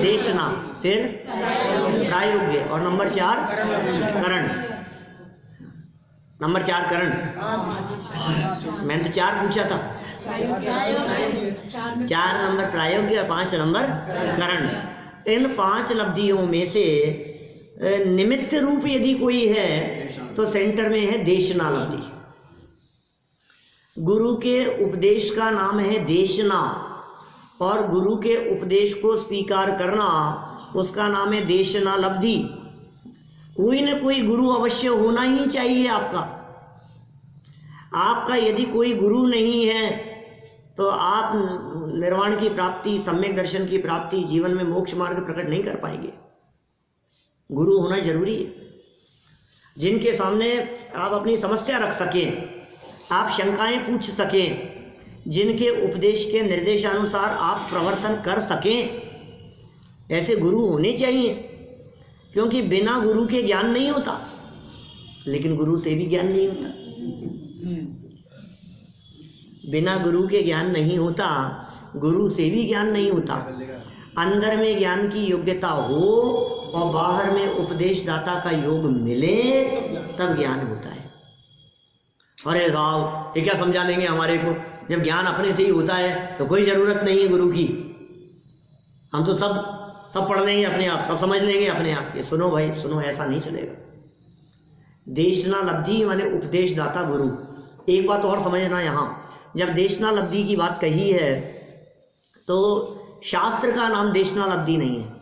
देशना, फिर प्रायोग्य, और नंबर 4 करण। नंबर 4 करण। मैंने तो 4 पूछा था। 4 नंबर प्रायोग्य और 5 नंबर करण। इन 5 लब्धियों में से निमित्त रूप यदि कोई है तो सेंटर में है देशना लब्धि। गुरु के उपदेश का नाम है देशना, और गुरु के उपदेश को स्वीकार करना उसका नाम है देशना लब्धि। कोई न कोई गुरु अवश्य होना ही चाहिए आपका। आपका यदि कोई गुरु नहीं है तो आप निर्वाण की प्राप्ति, सम्यक दर्शन की प्राप्ति, जीवन में मोक्ष मार्ग प्रकट नहीं कर पाएंगे। गुरु होना जरूरी है, जिनके सामने आप अपनी समस्या रख सकें, आप शंकाएं पूछ सकें, जिनके उपदेश के निर्देशानुसार आप प्रवर्तन कर सकें, ऐसे गुरु होने चाहिए। क्योंकि बिना गुरु के ज्ञान नहीं होता, लेकिन गुरु से भी ज्ञान नहीं होता। बिना गुरु के ज्ञान नहीं होता, गुरु से भी ज्ञान नहीं होता। अंदर में ज्ञान की योग्यता हो और बाहर में उपदेशदाता का योग मिले तब ज्ञान होता है। अरे साहब ये क्या समझा लेंगे हमारे को, जब ज्ञान अपने से ही होता है तो कोई जरूरत नहीं है गुरु की, हम तो सब पढ़ लेंगे अपने आप, सब समझ लेंगे अपने आप। ये सुनो भाई सुनो, ऐसा नहीं चलेगा। देशना लब्धि माने उपदेशदाता गुरु। एक बात और समझना, यहाँ जब देशना लब्धि की बात कही है तो शास्त्र का नाम देशना लब्धि नहीं है,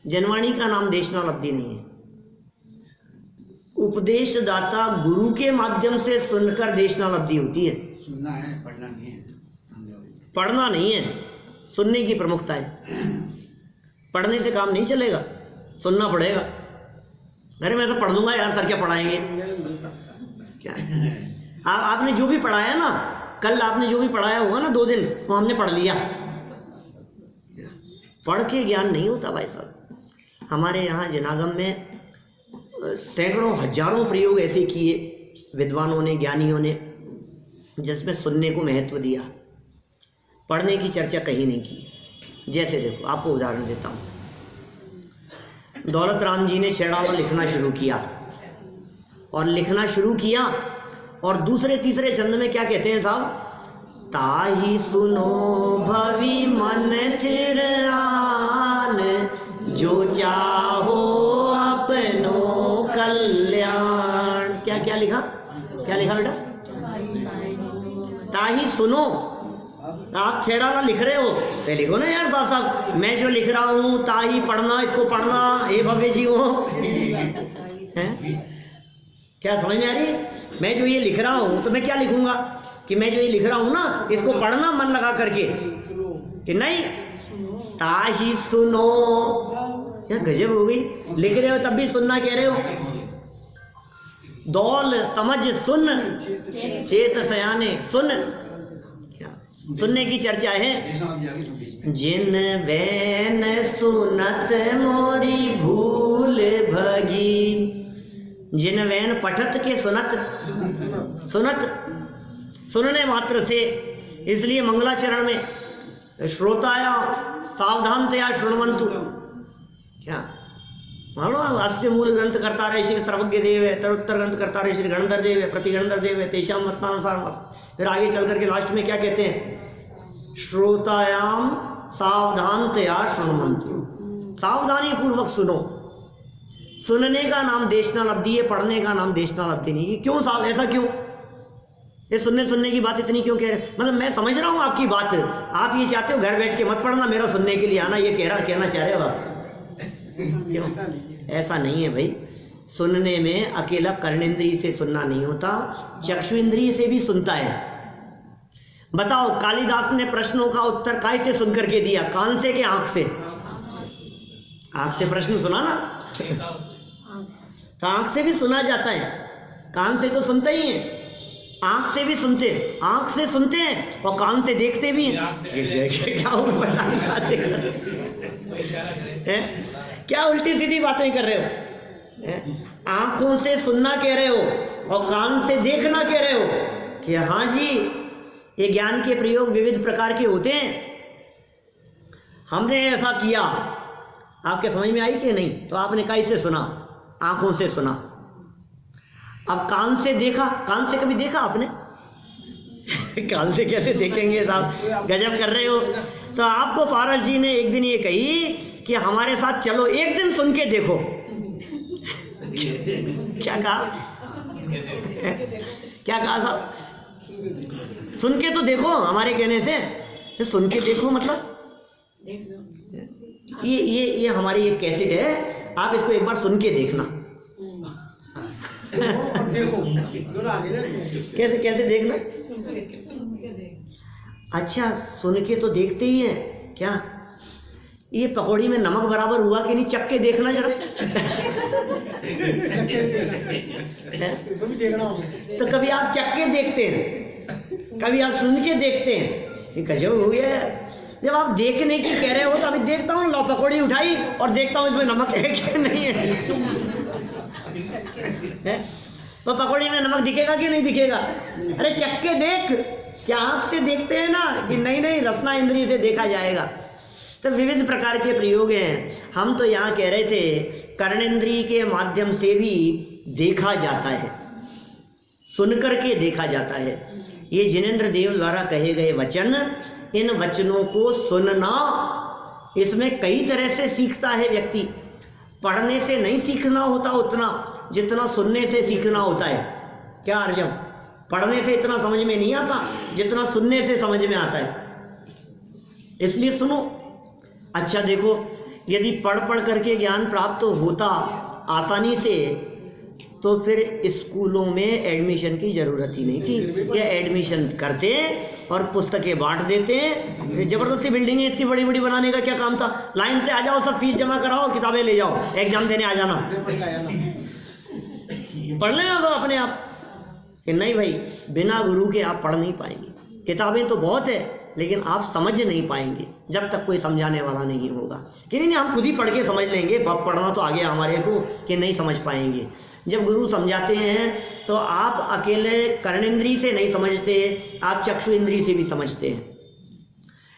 जनवाणी का नाम देशना लब्धि नहीं है। उपदेशदाता गुरु के माध्यम से सुनकर देशना लब्धि होती है। सुनना है, पढ़ना नहीं है। पढ़ना नहीं है, सुनने की प्रमुखता है। पढ़ने से काम नहीं चलेगा, सुनना पड़ेगा। अरे मैं तो पढ़ दूंगा यार, सर क्या पढ़ाएंगे, क्या आपने जो भी पढ़ाया ना, कल आपने जो भी पढ़ाया होगा ना 2 दिन, वो हमने पढ़ लिया। पढ़ के ज्ञान नहीं होता भाई साहब। हमारे यहाँ जनागम में सैकड़ों हजारों प्रयोग ऐसे किए विद्वानों ने, ज्ञानियों ने, जिसमें सुनने को महत्व दिया, पढ़ने की चर्चा कहीं नहीं की। जैसे देखो, आपको उदाहरण देता हूँ। दौलत राम जी ने छेड़ावा लिखना शुरू किया, और लिखना शुरू किया, और दूसरे तीसरे छंद में क्या कहते हैं साहब, ताही सुनो भवि मन थिर आन, जो चाहो अपनो कल्याण। क्या क्या लिखा, क्या लिखा बेटा, ताही सुनो। आप छेड़ावा लिख रहे हो तो लिखो ना यार साहब साहब, मैं जो लिख रहा हूँ ताही पढ़ना, इसको पढ़ना, हे भव्य जी हो हैं? क्या समझ में आ रही है? मैं जो ये लिख रहा हूँ तो मैं क्या लिखूंगा कि मैं जो ये लिख रहा हूँ ना, इसको पढ़ना मन लगा करके, कि नहीं ताही सुनो। क्या गजब हो गई, लिख रहे हो तब भी सुनना कह रहे हो। दौल समझ सुन चेत सयाने, सुन, क्या सुनने की चर्चा है। जिन बैन सुनत मोरी भूल भगी, जिन वैन पठत के सुनत, सुनत सुनने मात्र से। इसलिए मंगलाचरण में श्रोताया सावधानतया शृण्वन्तु, क्या मालूम, अस्य मूल ग्रंथ कर्ता रहे श्री सर्वज्ञ देव है, तरुत्तर ग्रंथ कर्ता रहे श्री गणधर देव है, प्रतिगणधर देव है, तेषाम मतानुसार। फिर आगे चल करके लास्ट में क्या कहते हैं, श्रोतायाम सावधानतया शृण्वन्तु, सावधानी पूर्वक सुनो। सुनने का नाम देशनालब्धि है, पढ़ने का नाम देशनालब्धि नहीं। क्यों साहब, ऐसा क्यों? ये सुनने की बात इतनी क्यों कह रहे हैं? मतलब मैं समझ रहा हूँ आपकी बात, आप ये चाहते हो घर बैठ के मत पढ़ना, मेरा सुनने के लिए आना, ये कहना चाह रहे हो आप। क्यों? ऐसा नहीं है भाई। सुनने में अकेला कर्णेंद्रिय से सुनना नहीं होता, चक्षु इंद्रिय से भी सुनता है। बताओ, कालिदास ने प्रश्नों का उत्तर काय से सुन करके दिया, कान से कि आंख से? आंख से प्रश्न सुना ना, तो आंख से भी सुना जाता है, कान से तो सुनते ही हैं, आंख से भी सुनते, आंख से सुनते हैं और कान से देखते भी हैं। क्या उल्टी सीधी बातें कर रहे हो? आंखों से सुनना कह रहे हो और कान से देखना कह रहे हो कि हाँ जी, ये ज्ञान के प्रयोग विविध प्रकार के होते हैं, हमने ऐसा किया। आपके समझ में आई कि नहीं? तो आपने कैसे सुना? आंखों से सुना। अब कान से देखा, कान से कभी देखा आपने? कान से कैसे देखेंगे साहब, गजब कर रहे हो। तो आपको पारस जी ने एक दिन ये कही कि हमारे साथ चलो, एक दिन सुन के देखो। क्या कहा? क्या कहा साहब? सुन के तो देखो, हमारे कहने से। तो सुन के देखो मतलब ये हमारी एक कैसेट है, आप इसको एक बार सुन के देखना। कैसे कैसे देखना? अच्छा, सुन के तो देखते ही हैं क्या? ये पकौड़ी में नमक बराबर हुआ कि नहीं, चख के देखना जरा। तो कभी आप चख के देखते हैं, कभी आप सुन के देखते हैं। ये गजब हो गया। जब आप देखने की कह रहे हो तो अभी देखता हूँ, लो पकौड़ी उठाई और देखता हूँ इसमें नमक है कि नहीं है। तो पकौड़ी में नमक दिखेगा कि नहीं दिखेगा? अरे चख के देख। क्या आंख से देखते हैं ना कि नहीं नहीं, रसना इंद्रिय से देखा जाएगा। तो विविध प्रकार के प्रयोग हैं। हम तो यहाँ कह रहे थे कर्णेंद्रिय के माध्यम से भी देखा जाता है, सुनकर के देखा जाता है। ये जिनेंद्र देव द्वारा कहे गए वचन, इन वचनों को सुनना, इसमें कई तरह से सीखता है व्यक्ति। पढ़ने से नहीं सीखना होता उतना जितना सुनने से सीखना होता है। क्या अर्जम? पढ़ने से इतना समझ में नहीं आता जितना सुनने से समझ में आता है। इसलिए सुनो। अच्छा देखो, यदि पढ़ पढ़ करके ज्ञान प्राप्त होता आसानी से, तो फिर स्कूलों में एडमिशन की ज़रूरत ही नहीं थी। ये एडमिशन करते और पुस्तकें बांट देते हैं। ज़बरदस्ती बिल्डिंगें इतनी बड़ी बड़ी बनाने का क्या काम था? लाइन से आ जाओ, सब फीस जमा कराओ, किताबें ले जाओ, एग्जाम देने आ जाना, पढ़ लेना तो अपने आप। कि नहीं भाई, बिना गुरु के आप पढ़ नहीं पाएंगे। किताबें तो बहुत है लेकिन आप समझ नहीं पाएंगे जब तक कोई समझाने वाला नहीं होगा। कि नहीं हम खुद ही पढ़ के समझ लेंगे, पढ़ना तो आ गया हमारे को, कि नहीं समझ पाएंगे। जब गुरु समझाते हैं तो आप अकेले कर्णेंद्री से नहीं समझते, आप चक्षु इंद्री से भी समझते हैं।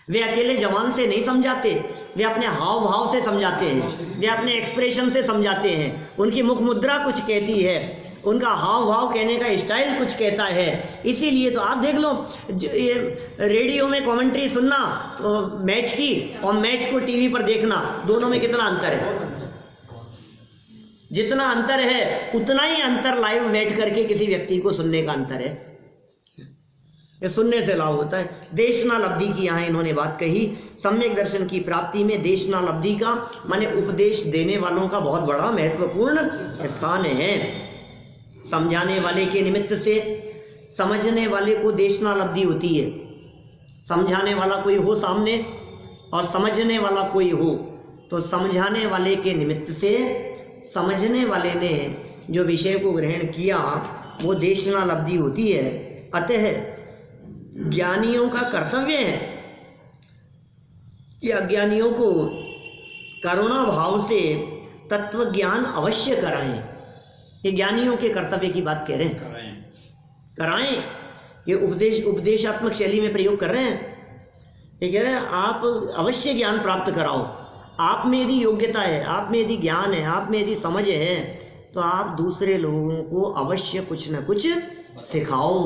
वे अकेले जवान से नहीं समझाते, वे अपने हाव भाव से समझाते हैं, वे अपने एक्सप्रेशन से समझाते हैं। उनकी मुख मुद्रा कुछ कहती है, उनका हाव भाव कहने का स्टाइल कुछ कहता है। इसीलिए तो आप देख लो, ये रेडियो में कमेंट्री सुनना तो मैच की और मैच को टीवी पर देखना, दोनों में कितना अंतर है? जितना अंतर है उतना ही अंतर लाइव बैठ करके किसी व्यक्ति को सुनने का अंतर है। ये सुनने से लाभ होता है। देशनालब्धि की यहाँ इन्होंने बात कही। सम्यक दर्शन की प्राप्ति में देशनालब्धि का माने उपदेश देने वालों का बहुत बड़ा महत्वपूर्ण स्थान है। समझाने वाले के निमित्त से समझने वाले को देशनालब्धि होती है। समझाने वाला कोई हो सामने और समझने वाला कोई हो, तो समझाने वाले के निमित्त से समझने वाले ने जो विषय को ग्रहण किया वो देशनालब्धि होती है। अतः ज्ञानियों का कर्तव्य है कि अज्ञानियों को करुणा भाव से तत्व ज्ञान अवश्य कराएं। ये ज्ञानियों के कर्तव्य की बात कह रहे हैं, कराएं। ये उपदेशात्मक शैली में प्रयोग कर रहे हैं। ये कह रहे हैं आप अवश्य ज्ञान प्राप्त कराओ। आप में यदि योग्यता है, आप में यदि ज्ञान है, आप में यदि समझ है, तो आप दूसरे लोगों को अवश्य कुछ न कुछ सिखाओ,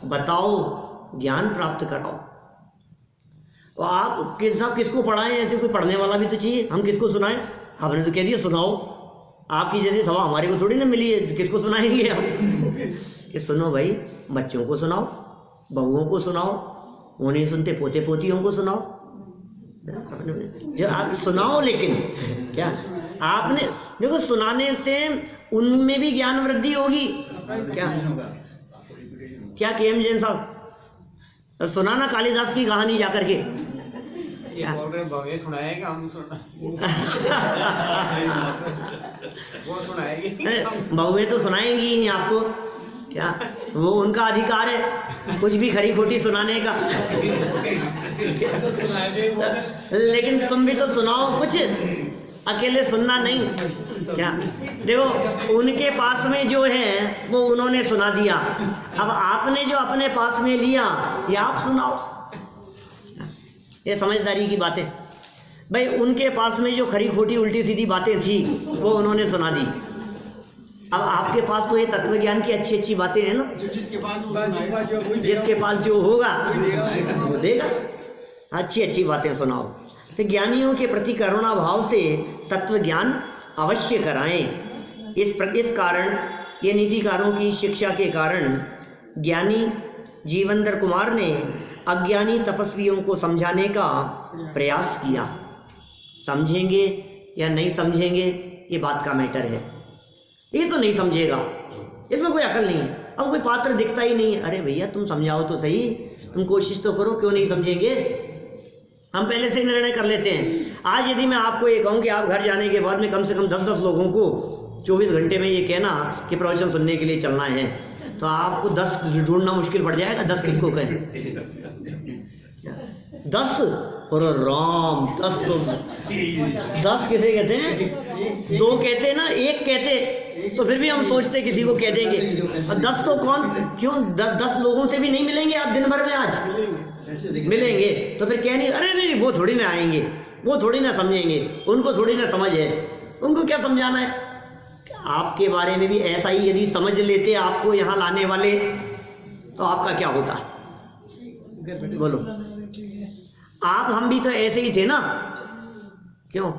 बताओ, ज्ञान प्राप्त कराओ। तो आप किसको पढ़ाएं? ऐसे कोई पढ़ने वाला भी तो चाहिए। हम किसको सुनाएं? हमने तो कह दिया सुनाओ। आपकी जैसी सभा हमारे को थोड़ी ना मिली है, किसको सुनाएंगे हम? कि सुनो भाई, बच्चों को सुनाओ, बहुओं को सुनाओ, वो नहीं सुनते पोते पोतियों को सुनाओ। जो आप सुनाओ, लेकिन क्या आपने देखो, सुनाने से उनमें भी ज्ञान वृद्धि होगी। क्या केएम जैन साहब सुनाना कालिदास की कहानी जाकर के। ये बोल रहे भव्य सुनाएगा, हम सुना वो सुनाएगी, भव्य तो सुनाएंगी ही आपको। क्या वो उनका अधिकार है कुछ भी खरी खोटी सुनाने का। लेकिन तुम भी तो सुनाओ कुछ, अकेले सुनना नहीं। क्या देखो, उनके पास में जो है वो उन्होंने सुना दिया, अब आपने जो अपने पास में लिया ये आप सुनाओ। ये समझदारी की बातें भाई। उनके पास में जो खरी खोटी उल्टी सीधी बातें थी वो उन्होंने सुना दी। अब आपके पास तो ये तत्व ज्ञान की अच्छी अच्छी बातें हैं ना, जिसके पास जो होगा वो देगा। अच्छी अच्छी बातें सुनाओ। तो ज्ञानियों के प्रति करुणा भाव से तत्व ज्ञान अवश्य कराएं। इस कारण ये नीतिकारों की शिक्षा के कारण ज्ञानी जीवंदर कुमार ने अज्ञानी तपस्वियों को समझाने का प्रयास किया। समझेंगे या नहीं समझेंगे ये बात का मैटर है। ये तो नहीं समझेगा, इसमें कोई अकल नहीं है। अब कोई पात्र दिखता ही नहीं है, अरे भैया तुम समझाओ तो सही, तुम कोशिश तो करो, क्यों नहीं समझेंगे? हम पहले से निर्णय कर लेते हैं। आज यदि मैं आपको ये कहूँ कि आप घर जाने के बाद में कम से कम 10-10 लोगों को 24 घंटे में ये कहना कि प्रवचन सुनने के लिए चलना है, तो आपको 10 ढूंढना मुश्किल पड़ जाएगा। 10 किसको कहें? 10 और राम 10 तो 10 किसे कहते हैं? 2 कहते हैं ना, 1 कहते तो फिर भी हम सोचते किसी को कह देंगे। 10 तो कौन, क्यों 10 लोगों से भी नहीं मिलेंगे आप दिन भर में? आज मिलेंगे तो फिर कह नहीं, अरे नहीं वो थोड़ी ना आएंगे, वो थोड़ी ना समझेंगे, उनको थोड़ी ना समझ है, उनको क्या समझाना है। आपके बारे में भी ऐसा ही यदि समझ लेते आपको यहाँ लाने वाले, तो आपका क्या होता? बोलो। आप हम भी तो ऐसे ही थे ना, क्यों?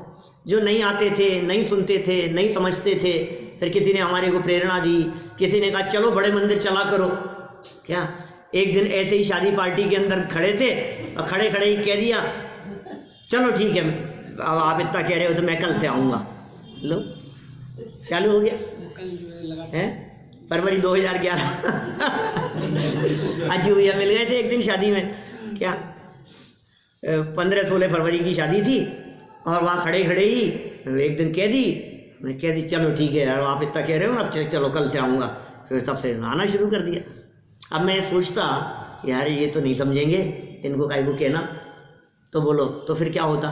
जो नहीं आते थे, नहीं सुनते थे, नहीं समझते थे, फिर किसी ने हमारे को प्रेरणा दी, किसी ने कहा चलो बड़े मंदिर चला करो। क्या एक दिन ऐसे ही शादी पार्टी के अंदर खड़े थे और खड़े खड़े ही कह दिया चलो ठीक है, अब आप इतना कह रहे हो तो मैं कल से आऊँगा। लो चालू हो गया। है फरवरी 2011 अज्जू भैया मिल गए थे एक दिन शादी में, क्या 15-16 फरवरी की शादी थी, और वहाँ खड़े खड़े ही एक दिन कह दी चलो ठीक है यार आप इतना कह रहे हो, अब चलो कल से आऊँगा। फिर तब से आना शुरू कर दिया। अब मैं सोचता यार ये तो नहीं समझेंगे, इनको काहे को कहना, तो बोलो तो फिर क्या होता।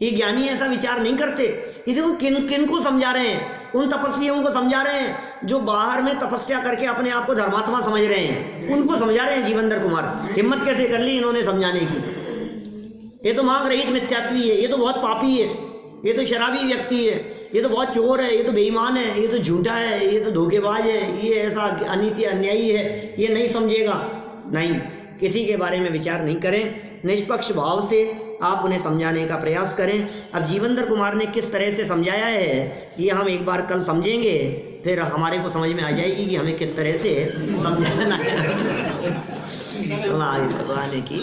ये ज्ञानी ऐसा विचार नहीं करते। ये देखो किन को समझा रहे हैं, उन तपस्वियों को समझा रहे हैं जो बाहर में तपस्या करके अपने आप को धर्मात्मा समझ रहे हैं, उनको समझा रहे हैं जीवनधर कुमार। हिम्मत कैसे कर ली इन्होंने समझाने की। ये तो मांग रहित मिथ्यात्वी है, ये तो बहुत पापी है, ये तो शराबी व्यक्ति है, ये तो बहुत चोर है, ये तो बेईमान है, ये तो झूठा है, ये तो धोखेबाज है, ये ऐसा अनित्य अन्यायी है, ये नहीं समझेगा। नहीं, किसी के बारे में विचार नहीं करें, निष्पक्ष भाव से आप उन्हें समझाने का प्रयास करें। अब जीवनधर कुमार ने किस तरह से समझाया है ये हम एक बार कल समझेंगे, फिर हमारे को समझ में आ जाएगी कि हमें किस तरह से समझाना है। आगे भगवान की